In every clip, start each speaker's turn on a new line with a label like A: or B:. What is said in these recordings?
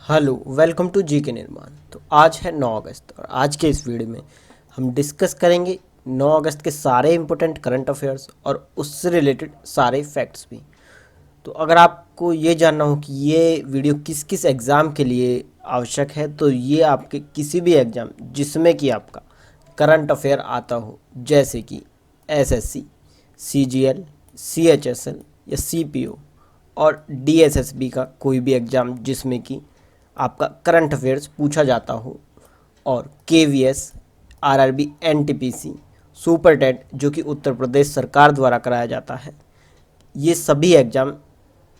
A: Hello, welcome to जी के निर्माण। तो आज है 9 अगस्त और आज के इस वीडियो में हम डिस्कस करेंगे 9 अगस्त के सारे इम्पोर्टेंट करंट अफेयर्स और उससे रिलेटेड सारे फैक्ट्स भी। तो अगर आपको ये जानना हो कि ये वीडियो किस किस एग्ज़ाम के लिए आवश्यक है, तो ये आपके किसी भी एग्ज़ाम जिसमें कि आपका करंट अफेयर आता हो, जैसे कि एसएससी, सीजीएल, सीएचएसएल या सीपीओ और डीएसएसबी का कोई भी एग्ज़ाम जिसमें कि आपका करंट अफेयर्स पूछा जाता हो, और KVS, RRB, NTPC, super TET जो कि उत्तर प्रदेश सरकार द्वारा कराया जाता है, ये सभी एग्ज़ाम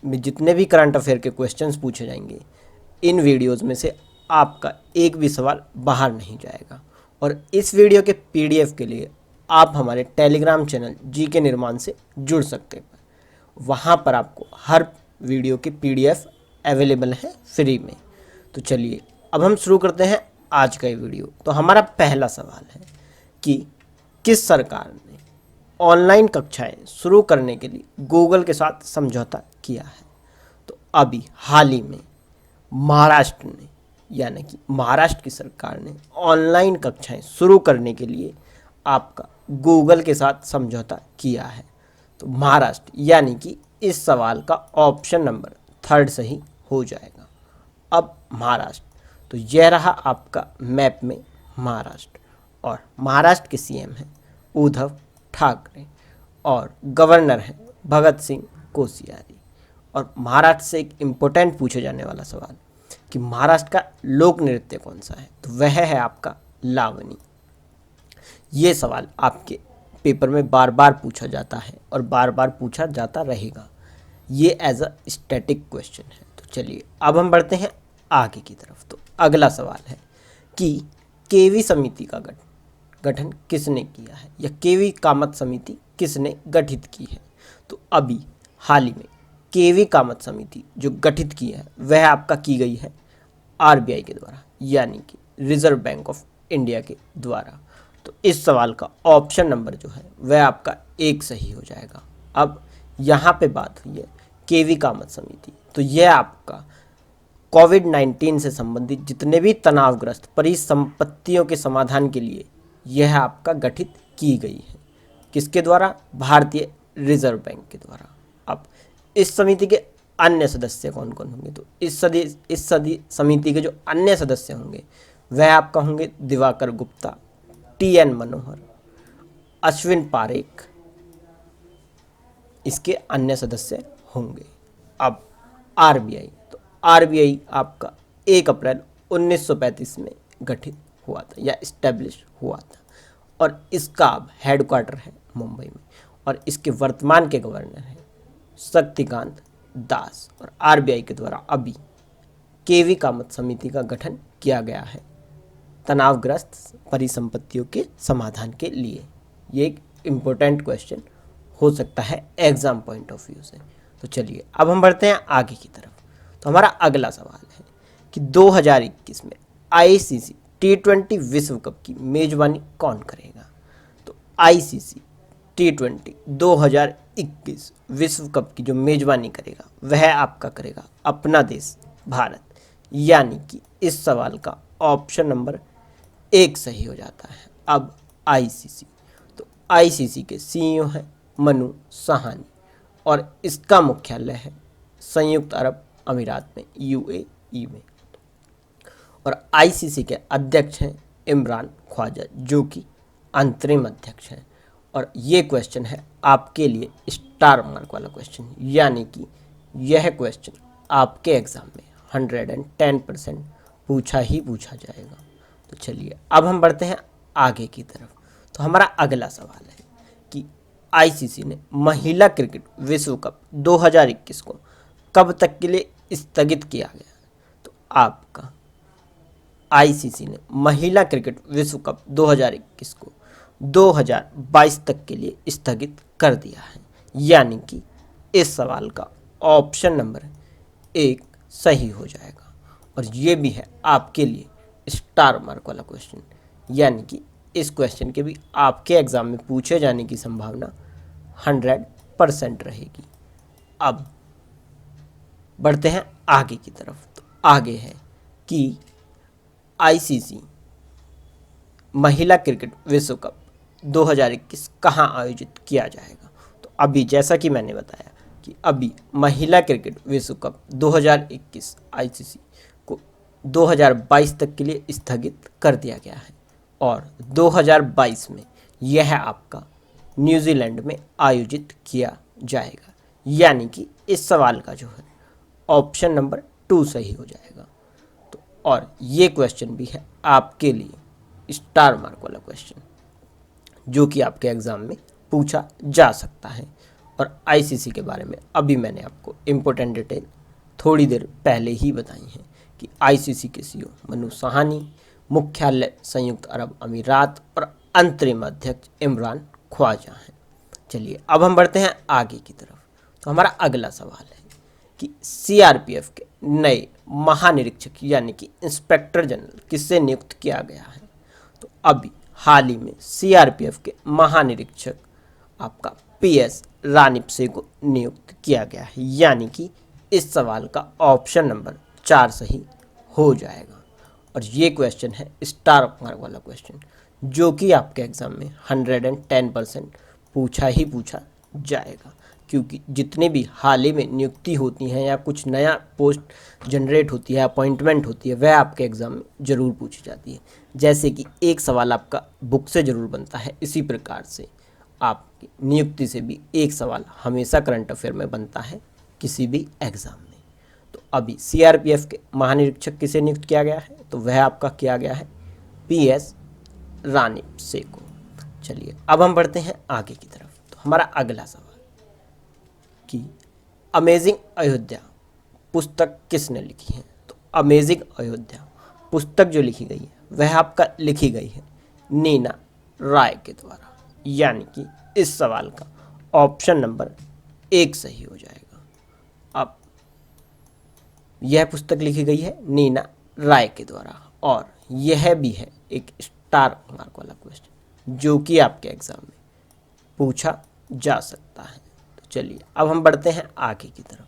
A: में जितने भी करंट अफेयर के क्वेश्चंस पूछे जाएंगे, इन वीडियोस में से आपका एक भी सवाल बाहर नहीं जाएगा। और इस वीडियो के पीडीएफ के लिए आप हमारे टेलीग्राम चैनल जी के निर्माण से जुड़ सकते हैं। वहाँ पर आपको हर वीडियो के पीडीएफ अवेलेबल है फ्री में। तो चलिए अब हम शुरू करते हैं आज का ये वीडियो। तो हमारा पहला सवाल है कि किस सरकार ने ऑनलाइन कक्षाएं शुरू करने के लिए गूगल के साथ समझौता किया है? तो अभी हाल ही में महाराष्ट्र ने, यानी कि महाराष्ट्र की सरकार ने ऑनलाइन कक्षाएं शुरू करने के लिए आपका गूगल के साथ समझौता किया है। तो महाराष्ट्र, यानी कि इस सवाल का ऑप्शन नंबर 3 सही हो जाएगा। अब महाराष्ट्र, तो यह रहा आपका मैप में महाराष्ट्र, और महाराष्ट्र के सीएम हैं उद्धव ठाकरे और गवर्नर हैं भगत सिंह कोश्यारी। और महाराष्ट्र से एक इम्पोर्टेंट पूछे जाने वाला सवाल कि महाराष्ट्र का लोक नृत्य कौन सा है, तो वह है आपका लावनी। ये सवाल आपके पेपर में बार बार पूछा जाता है और बार बार पूछा जाता रहेगा। ये एज अ स्टैटिक क्वेश्चन है। तो चलिए अब हम बढ़ते हैं आगे की तरफ। तो अगला सवाल है कि केवी समिति का गठन किसने किया है, या केवी कामत समिति किसने गठित की है? तो अभी हाल ही में केवी कामत समिति जो गठित की है वह आपका की गई है आरबीआई के द्वारा, यानी कि रिजर्व बैंक ऑफ इंडिया के द्वारा। तो इस सवाल का ऑप्शन नंबर जो है वह आपका 1 सही हो जाएगा। अब यहाँ पे बात हुई है केवी कामत समिति, तो यह आपका कोविड-19 से संबंधित जितने भी तनावग्रस्त परिसंपत्तियों के समाधान के लिए यह आपका गठित की गई है। किसके द्वारा? भारतीय रिजर्व बैंक के द्वारा। अब इस समिति के अन्य सदस्य कौन कौन होंगे? तो इस समिति के जो अन्य सदस्य होंगे वह आपका होंगे दिवाकर गुप्ता, टीएन मनोहर, अश्विन पारेख, इसके अन्य सदस्य होंगे। अब आरबीआई, तो आरबीआई आपका 1 अप्रैल 1935 में गठित हुआ था या इस्टेब्लिश हुआ था, और इसका अब हेडक्वार्टर है मुंबई में, और इसके वर्तमान के गवर्नर हैं शक्तिकांत दास। और आरबीआई के द्वारा अभी केवी कामत समिति का गठन किया गया है तनावग्रस्त परिसंपत्तियों के समाधान के लिए। ये एक इम्पोर्टेंट क्वेश्चन हो सकता है एग्जाम पॉइंट ऑफ व्यू से। तो चलिए अब हम बढ़ते हैं आगे की तरफ। तो हमारा अगला सवाल है कि 2021 में आईसीसी T20 विश्व कप की मेजबानी कौन करेगा? तो आईसीसी T20 2021 विश्व कप की जो मेजबानी करेगा वह आपका करेगा अपना देश भारत, यानी कि इस सवाल का ऑप्शन नंबर 1 सही हो जाता है। अब आईसीसी, तो आईसीसी के सीईओ हैं मनु सहानी, और इसका मुख्यालय है संयुक्त अरब अमीरात में, यूएई में। और आईसीसी के अध्यक्ष हैं इमरान ख्वाजा, जो कि अंतरिम अध्यक्ष हैं। और ये क्वेश्चन है आपके लिए स्टार मार्क वाला क्वेश्चन, यानी कि यह क्वेश्चन आपके एग्ज़ाम में 110% पूछा ही पूछा जाएगा। तो चलिए अब हम बढ़ते हैं आगे की तरफ। तो हमारा अगला सवाल है कि आईसीसी ने महिला क्रिकेट विश्व कप 2021 को कब तक के लिए स्थगित किया गया? तो आपका आईसीसी ने महिला क्रिकेट विश्व कप 2021 को 2022 तक के लिए स्थगित कर दिया है, यानी कि इस सवाल का ऑप्शन नंबर 1 सही हो जाएगा। और ये भी है आपके लिए स्टार मार्क वाला क्वेश्चन, यानी कि इस क्वेश्चन के भी आपके एग्ज़ाम में पूछे जाने की संभावना 100% रहेगी। अब बढ़ते हैं आगे की तरफ। तो आगे है कि आईसीसी महिला क्रिकेट विश्व कप 2021 कहाँ आयोजित किया जाएगा। तो अभी जैसा कि मैंने बताया कि अभी महिला क्रिकेट विश्व कप 2021 आईसीसी को 2022 तक के लिए स्थगित कर दिया गया है और 2022 में यह आपका न्यूजीलैंड में आयोजित किया जाएगा। यानी कि इस सवाल का जो है ऑप्शन नंबर 2 सही हो जाएगा। तो और ये क्वेश्चन भी है आपके लिए स्टार मार्क वाला क्वेश्चन, जो कि आपके एग्ज़ाम में पूछा जा सकता है। और आईसीसी के बारे में अभी मैंने आपको इम्पोर्टेंट डिटेल थोड़ी देर पहले ही बताई हैं कि आईसीसी के सीईओ मनु साहनी, मुख्यालय संयुक्त अरब अमीरात और अंतरिम अध्यक्ष इमरान ख्वाजा हैं। चलिए अब हम बढ़ते हैं आगे की तरफ। तो हमारा अगला सवाल है कि सीआरपीएफ के नए महानिरीक्षक यानी कि इंस्पेक्टर जनरल किससे नियुक्त किया गया है। तो अभी हाल ही में सीआरपीएफ के महानिरीक्षक आपका पीएस रानीपसे को नियुक्त किया गया है। यानी कि इस सवाल का ऑप्शन नंबर 4 सही हो जाएगा। और ये क्वेश्चन है स्टार मार्क वाला क्वेश्चन, जो कि आपके एग्ज़ाम में 110% पूछा ही पूछा जाएगा, क्योंकि जितने भी हाल ही में नियुक्ति होती हैं या कुछ नया पोस्ट जनरेट होती है, अपॉइंटमेंट होती है, वह आपके एग्ज़ाम में ज़रूर पूछी जाती है। जैसे कि एक सवाल आपका बुक से ज़रूर बनता है, इसी प्रकार से आपकी नियुक्ति से भी एक सवाल हमेशा करंट अफेयर में बनता है किसी भी एग्ज़ाम में। तो अभी सीआरपीएफ के महानिरीक्षक किसे नियुक्त किया गया है, तो वह आपका किया गया है पीएस रानीपसे को। चलिए अब हम बढ़ते हैं आगे की तरफ। तो हमारा अगला सवाल कि अमेजिंग अयोध्या पुस्तक किसने लिखी है। तो अमेजिंग अयोध्या पुस्तक जो लिखी गई है वह आपका लिखी गई है नीना राय के द्वारा। यानी कि इस सवाल का ऑप्शन नंबर 1 सही हो जाएगा। अब यह पुस्तक लिखी गई है नीना राय के द्वारा और यह भी है एक स्टार मार्क वाला क्वेश्चन, जो कि आपके एग्ज़ाम में पूछा जा सकता है। तो चलिए अब हम बढ़ते हैं आगे की तरफ।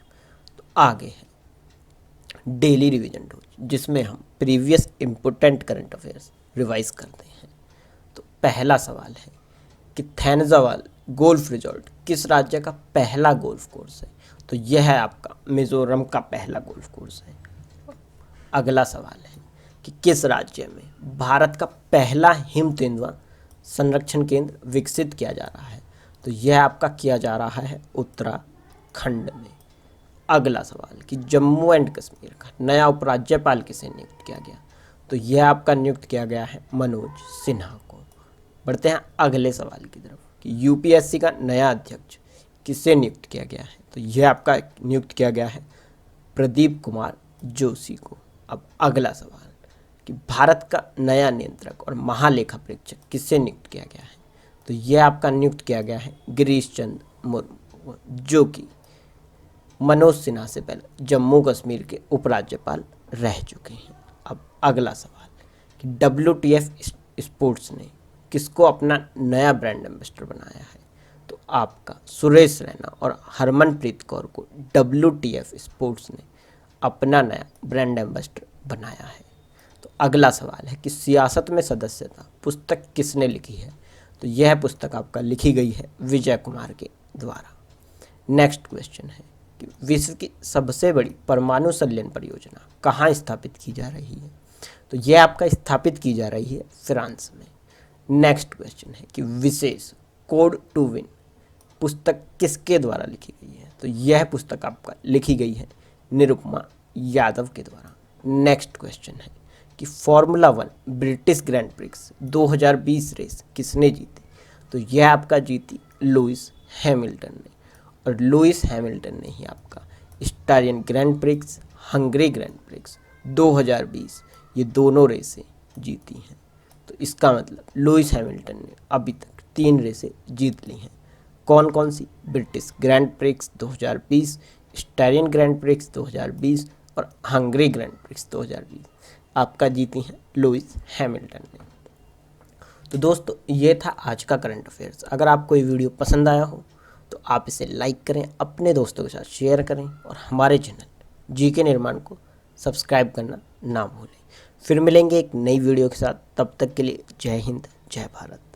A: तो आगे है डेली रिवीजन रोज, जिसमें हम previous important current affairs revise करते हैं। तो पहला सवाल है कि थैनजावाल गोल्फ रिजॉर्ट किस राज्य का पहला गोल्फ कोर्स है। तो यह है आपका मिजोरम का पहला गोल्फ कोर्स है। अगला सवाल है कि किस राज्य में भारत का पहला हिम तेंदुआ संरक्षण केंद्र विकसित किया जा रहा है। तो यह आपका किया जा रहा है उत्तराखंड में। अगला सवाल कि जम्मू एंड कश्मीर का नया उपराज्यपाल किसे नियुक्त किया गया। तो यह आपका नियुक्त किया गया है मनोज सिन्हा को। बढ़ते हैं अगले सवाल की तरफ कि यूपीएससी का नया अध्यक्ष किसे नियुक्त किया गया है। तो यह आपका नियुक्त किया गया है प्रदीप कुमार जोशी को। अब अगला सवाल कि भारत का नया नियंत्रक और महालेखा परीक्षक किससे नियुक्त किया गया है। तो यह आपका नियुक्त किया गया है गिरीश चंद्र मुर्मू, जो कि मनोज सिन्हा से पहले जम्मू कश्मीर के उपराज्यपाल रह चुके हैं। अब अगला सवाल कि WTF स्पोर्ट्स ने किसको अपना नया ब्रांड एम्बेसडर बनाया है। तो आपका सुरेश रैना और हरमनप्रीत कौर को WTF स्पोर्ट्स ने अपना नया ब्रांड एम्बेसडर बनाया है। तो अगला सवाल है कि सियासत में सदस्यता पुस्तक किसने लिखी है। तो यह पुस्तक आपका लिखी गई है विजय कुमार के द्वारा। नेक्स्ट क्वेश्चन है कि विश्व की सबसे बड़ी परमाणु संयंत्र परियोजना कहाँ स्थापित की जा रही है। तो यह आपका स्थापित की जा रही है फ्रांस में। नेक्स्ट क्वेश्चन है कि विशेष कोड टू विन पुस्तक किसके द्वारा लिखी गई है। तो यह पुस्तक आपका लिखी गई है निरुपमा यादव के द्वारा। नेक्स्ट क्वेश्चन है कि formula 1 British Grand Prix 2020 race किसने जीती। तो यह आपका जीती लुइस हैमिल्टन ने। और लुइस हैमिल्टन ने ही आपका Italian Grand prix, Hungary grand Prix 2020 ये दोनों रेसें जीती हैं। तो इसका मतलब लुइस हैमिल्टन ने अभी तक 3 रेसें जीत ली हैं। कौन कौन सी? British Grand Prix 2020, Italian Grand Prix 2020 और हंगरी ग्रैंड प्रिक्स 2020 आपका जीती हैं लुइस हैमिल्टन ने। तो दोस्तों ये था आज का करंट अफेयर्स। अगर आपको ये वीडियो पसंद आया हो तो आप इसे लाइक करें, अपने दोस्तों के साथ शेयर करें और हमारे चैनल जीके निर्माण को सब्सक्राइब करना ना भूलें। फिर मिलेंगे एक नई वीडियो के साथ, तब तक के लिए जय हिंद, जय भारत।